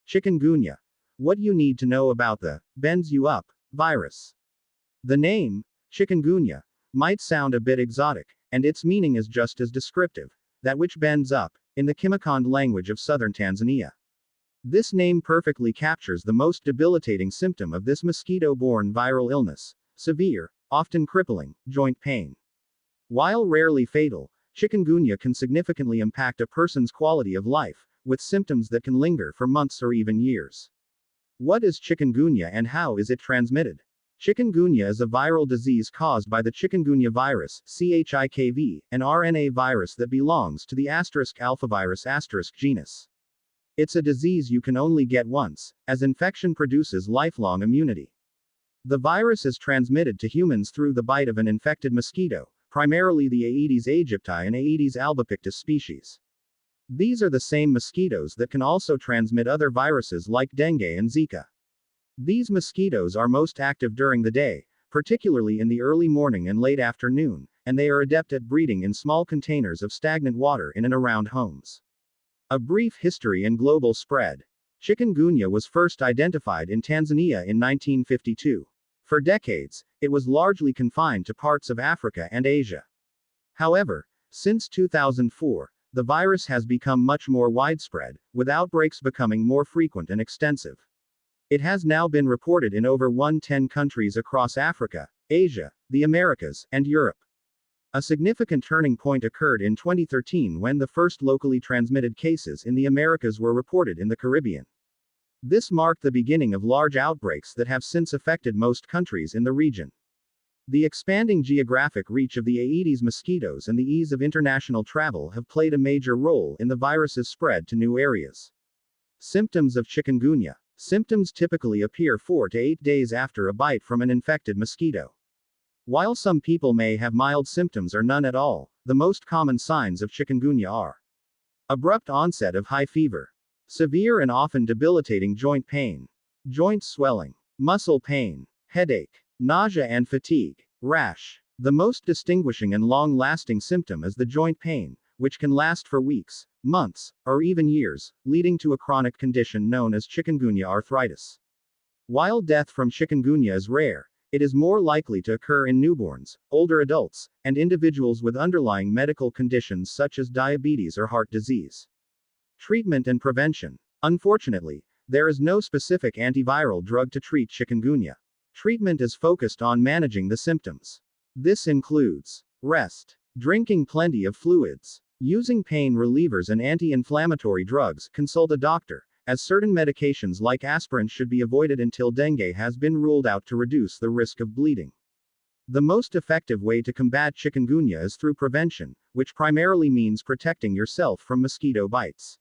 Chikungunya. What you need to know about the bends you up virus. The name, chikungunya, might sound a bit exotic, and its meaning is just as descriptive, that which bends up, in the Kimakonde language of southern Tanzania. This name perfectly captures the most debilitating symptom of this mosquito-borne viral illness: severe, often crippling, joint pain. While rarely fatal, chikungunya can significantly impact a person's quality of life, with symptoms that can linger for months or even years. What is chikungunya and how is it transmitted? Chikungunya is a viral disease caused by the chikungunya virus, CHIKV, an RNA virus that belongs to the *alphavirus* genus. It's a disease you can only get once, as infection produces lifelong immunity. The virus is transmitted to humans through the bite of an infected mosquito, primarily the Aedes aegypti and Aedes albopictus species. These are the same mosquitoes that can also transmit other viruses like dengue and Zika. These mosquitoes are most active during the day, particularly in the early morning and late afternoon, and they are adept at breeding in small containers of stagnant water in and around homes. A brief history and global spread. Chikungunya was first identified in Tanzania in 1952. For decades, it was largely confined to parts of Africa and Asia. However, since 2004, the virus has become much more widespread, with outbreaks becoming more frequent and extensive. It has now been reported in over 110 countries across Africa, Asia, the Americas, and Europe. A significant turning point occurred in 2013 when the first locally transmitted cases in the Americas were reported in the Caribbean. This marked the beginning of large outbreaks that have since affected most countries in the region. The expanding geographic reach of the Aedes mosquitoes and the ease of international travel have played a major role in the virus's spread to new areas. Symptoms of chikungunya. Symptoms typically appear 4 to 8 days after a bite from an infected mosquito. While some people may have mild symptoms or none at all, the most common signs of chikungunya are abrupt onset of high fever, severe and often debilitating joint pain, joint swelling, muscle pain, headache, nausea and fatigue, rash. The most distinguishing and long-lasting symptom is the joint pain, which can last for weeks, months, or even years, leading to a chronic condition known as chikungunya arthritis. While death from chikungunya is rare, it is more likely to occur in newborns, older adults, and individuals with underlying medical conditions such as diabetes or heart disease. Treatment and prevention. Unfortunately, there is no specific antiviral drug to treat chikungunya. Treatment is focused on managing the symptoms. This includes rest, drinking plenty of fluids, using pain relievers and anti-inflammatory drugs. Consult a doctor, as certain medications like aspirin should be avoided until dengue has been ruled out to reduce the risk of bleeding. The most effective way to combat chikungunya is through prevention, which primarily means protecting yourself from mosquito bites.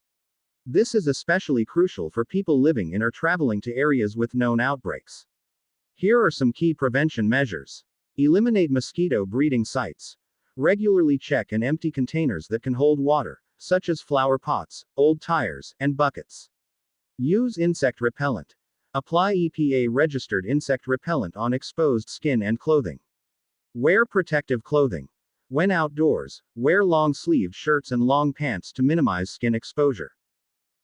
This is especially crucial for people living in or traveling to areas with known outbreaks. Here are some key prevention measures. Eliminate mosquito breeding sites. Regularly check and empty containers that can hold water, such as flower pots, old tires, and buckets. Use insect repellent. Apply EPA-registered insect repellent on exposed skin and clothing. Wear protective clothing. When outdoors, wear long-sleeved shirts and long pants to minimize skin exposure.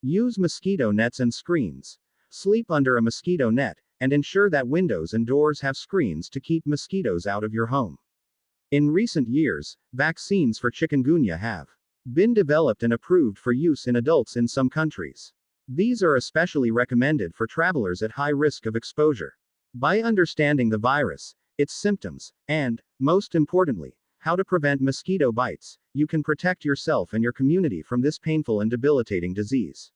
Use mosquito nets and screens. Sleep under a mosquito net, and ensure that windows and doors have screens to keep mosquitoes out of your home. In recent years, vaccines for chikungunya have been developed and approved for use in adults in some countries. These are especially recommended for travelers at high risk of exposure. By understanding the virus, its symptoms, and, most importantly, how to prevent mosquito bites, you can protect yourself and your community from this painful and debilitating disease.